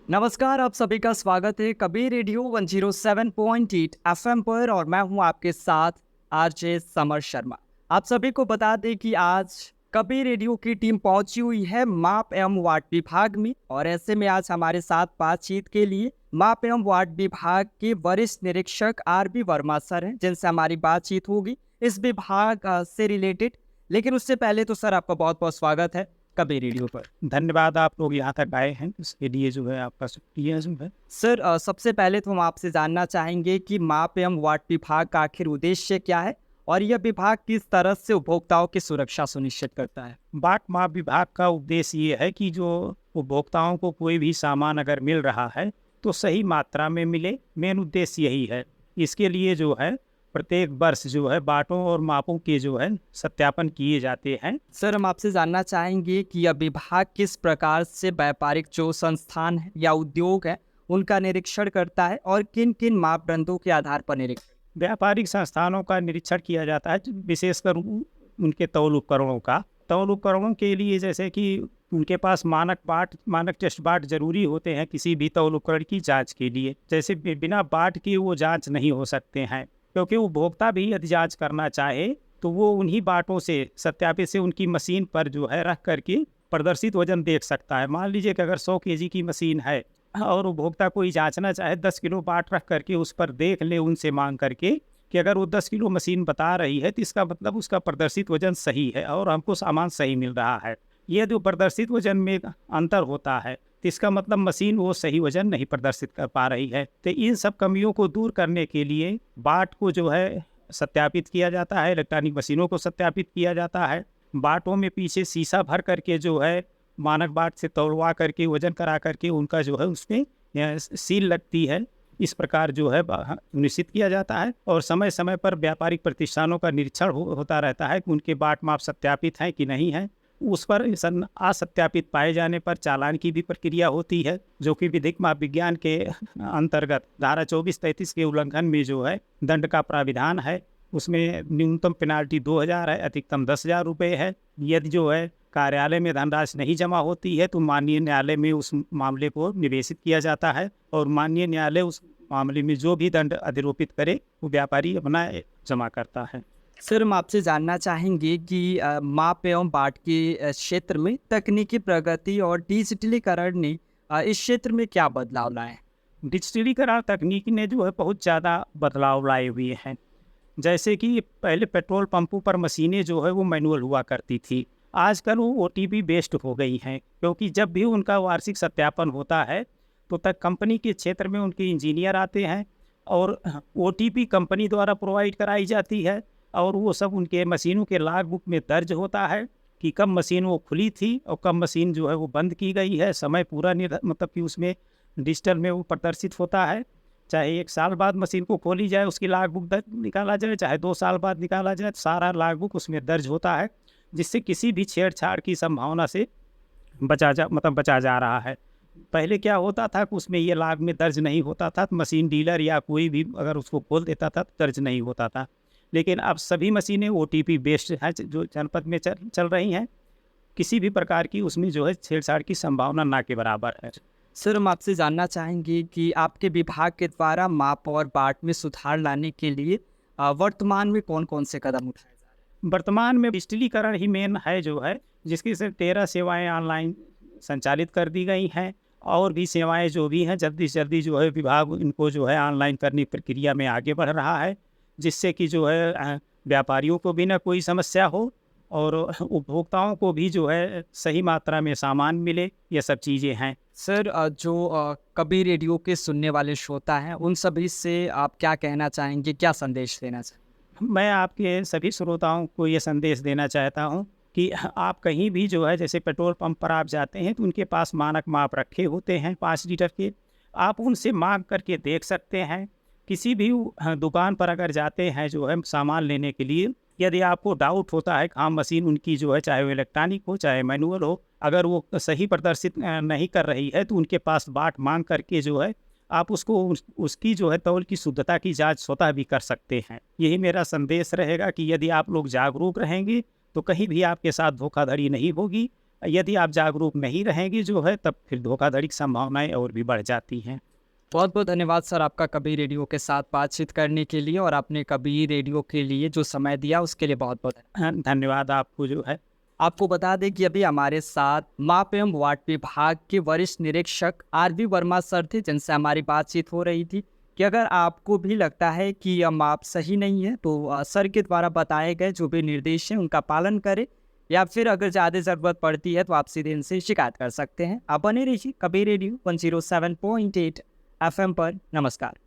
नमस्कार, आप सभी का स्वागत है कबीर रेडियो 107.8 एफएम पर और मैं हूं आपके साथ आरजे समर शर्मा। आप सभी को बता दें कि आज कबीर रेडियो की टीम पहुंची हुई है माप एवं वार्ड विभाग में और ऐसे में आज हमारे साथ बातचीत के लिए माप एवं वार्ड विभाग के वरिष्ठ निरीक्षक आर.बी. वर्मा सर हैं, जिनसे हमारी बातचीत होगी इस विभाग से रिलेटेड। लेकिन उससे पहले तो सर आपका बहुत बहुत स्वागत है कबीर रेडियो पर। धन्यवाद, आप लोग यहाँ तक आए हैं इसके लिए जो है आपका शुक्रिया जो है। सर सबसे पहले तो हम आपसे जानना चाहेंगे कि माप एवं वार्ड विभाग का आखिर उद्देश्य क्या है और यह विभाग किस तरह से उपभोक्ताओं की सुरक्षा सुनिश्चित करता है। बाट माप विभाग का उद्देश्य ये है कि जो उपभोक्ताओं को कोई भी सामान अगर मिल रहा है तो सही मात्रा में मिले। मेन उद्देश्य यही है। इसके लिए जो है प्रत्येक वर्ष जो है बाटों और मापों के जो है सत्यापन किए जाते हैं। सर हम आपसे जानना चाहेंगे कि यह विभाग किस प्रकार से व्यापारिक जो संस्थान है या उद्योग है उनका निरीक्षण करता है और किन किन मापदंडों के आधार पर निरीक्षण। व्यापारिक संस्थानों का निरीक्षण किया जाता है, विशेषकर उनके तौल उपकरणों का। तौल उपकरणों के लिए जैसे कि उनके पास मानक टेस्ट बाट जरूरी होते हैं किसी भी तौल उपकरण की जांच के लिए। जैसे बिना बाट के वो जांच नहीं हो सकते हैं, क्योंकि उपभोक्ता भी यदि जांच करना चाहे तो वो उन्हीं बाटों से सत्यापित से उनकी मशीन पर जो है रख करके प्रदर्शित वजन देख सकता है। मान लीजिए कि अगर 100 केजी की मशीन है और उपभोक्ता कोई जांचना चाहे 10 किलो बाट रख करके उस पर देख ले उनसे मांग करके कि अगर वो 10 किलो मशीन बता रही है तो इसका मतलब उसका प्रदर्शित वजन सही है और हमको सामान सही मिल रहा है। ये जो प्रदर्शित वजन में अंतर होता है तो इसका मतलब मशीन वो सही वजन नहीं प्रदर्शित कर पा रही है। तो इन सब कमियों को दूर करने के लिए बाट को जो है सत्यापित किया जाता है, इलेक्ट्रॉनिक मशीनों को सत्यापित किया जाता है। बाटों में पीछे शीशा भर करके जो है मानक बाट से तौलवा करके वजन करा करके उनका जो है उसमें सील लगती है। इस प्रकार जो है निश्चित किया जाता है और समय समय पर व्यापारिक प्रतिष्ठानों का निरीक्षण होता रहता है कि उनके बाट माप सत्यापित हैं कि नहीं है। उस पर असत्यापित पाए जाने पर चालान की भी प्रक्रिया होती है, जो कि विधिक माप विज्ञान के अंतर्गत धारा 24-33 के उल्लंघन में जो है दंड का प्राविधान है। उसमें न्यूनतम पेनाल्टी 2000 है, अधिकतम 10,000 रुपये है। यदि जो है कार्यालय में धनराशि नहीं जमा होती है तो माननीय न्यायालय में उस मामले को निवेशित किया जाता है और माननीय न्यायालय उस मामले में जो भी दंड अधिरोपित करे वो व्यापारी अपना जमा करता है। सर हम आपसे जानना चाहेंगे कि माप एवं बाट के क्षेत्र में तकनीकी प्रगति और डिजिटलीकरण ने इस क्षेत्र में क्या बदलाव लाए। डिजिटलीकरण तकनीक ने जो है बहुत ज़्यादा बदलाव लाए हुए हैं। जैसे कि पहले पेट्रोल पंपों पर मशीनें जो है वो मैनुअल हुआ करती थी, आजकल वो OTP बेस्ड हो गई हैं, क्योंकि जब भी उनका वार्षिक सत्यापन होता है तो तक कंपनी के क्षेत्र में उनके इंजीनियर आते हैं और OTP कंपनी द्वारा प्रोवाइड कराई जाती है और वो सब उनके मशीनों के लॉग बुक में दर्ज होता है कि कब मशीन वो खुली थी और कब मशीन जो है वो बंद की गई है। समय पूरा मतलब कि उसमें डिजिटल में वो प्रदर्शित होता है। चाहे 1 साल बाद मशीन को खोली जाए उसकी लॉग बुक निकाला जाए, चाहे 2 साल बाद निकाला जाए, सारा लॉग बुक उसमें दर्ज होता है, जिससे किसी भी छेड़छाड़ की संभावना से बचा जा रहा है। पहले क्या होता था कि उसमें ये लॉग में दर्ज नहीं होता था, मशीन डीलर या कोई भी अगर उसको खोल देता था तो दर्ज नहीं होता था। लेकिन अब सभी मशीनें OTP बेस्ड हैं जो जनपद में चल रही हैं। किसी भी प्रकार की उसमें जो है छेड़छाड़ की संभावना ना के बराबर है। सर हम आपसे जानना चाहेंगे कि आपके विभाग के द्वारा माप और बाट में सुधार लाने के लिए वर्तमान में कौन कौन से कदम उठाए जा रहे हैं। वर्तमान में डिजिटलीकरण ही मेन है जो है, जिसकी से 13 सेवाएं ऑनलाइन संचालित कर दी गई हैं और भी सेवाएं जो भी हैं जल्दी से जल्दी जो है विभाग इनको जो है ऑनलाइन करने की प्रक्रिया में आगे बढ़ रहा है, जिससे कि जो है व्यापारियों को भी ना कोई समस्या हो और उपभोक्ताओं को भी जो है सही मात्रा में सामान मिले। ये सब चीज़ें हैं। सर जो कबीर रेडियो के सुनने वाले श्रोता हैं उन सभी से आप क्या कहना चाहेंगे, क्या संदेश देना चाहेंगे। मैं आपके सभी श्रोताओं को ये संदेश देना चाहता हूँ कि आप कहीं भी जो है जैसे पेट्रोल पंप पर आप जाते हैं तो उनके पास मानक माप रखे होते हैं 5 लीटर के, आप उनसे मांग करके देख सकते हैं। किसी भी दुकान पर अगर जाते हैं जो है सामान लेने के लिए, यदि आपको डाउट होता है कि हाँ मशीन उनकी जो है चाहे वो इलेक्ट्रॉनिक हो चाहे मैनुअल हो, अगर वो सही प्रदर्शित नहीं कर रही है तो उनके पास बाट मांग करके जो है आप उसको उसकी जो है तौल की शुद्धता की जांच स्वतः भी कर सकते हैं। यही मेरा संदेश रहेगा कि यदि आप लोग जागरूक रहेंगे तो कहीं भी आपके साथ धोखाधड़ी नहीं होगी यदि आप जागरूक नहीं रहेंगे जो है, तब फिर धोखाधड़ी की संभावनाएं और भी बढ़ जाती हैं। बहुत बहुत धन्यवाद सर आपका कबीर रेडियो के साथ बातचीत करने के लिए, और आपने कबीर रेडियो के लिए जो समय दिया उसके लिए बहुत बहुत धन्यवाद आपको जो है। आपको बता दें कि अभी हमारे साथ माप एवं वाट विभाग के वरिष्ठ निरीक्षक आर.वी. वर्मा सर थे, जिनसे हमारी बातचीत हो रही थी कि अगर आपको भी लगता है कि यह माप सही नहीं है तो सर के द्वारा बताए गए जो भी निर्देश हैं उनका पालन करें, या फिर अगर ज़्यादा ज़रूरत पड़ती है तो आप सीधे इनसे शिकायत कर सकते हैं। आप बने रहिए कबीर रेडियो 107.8 FM पर। नमस्कार।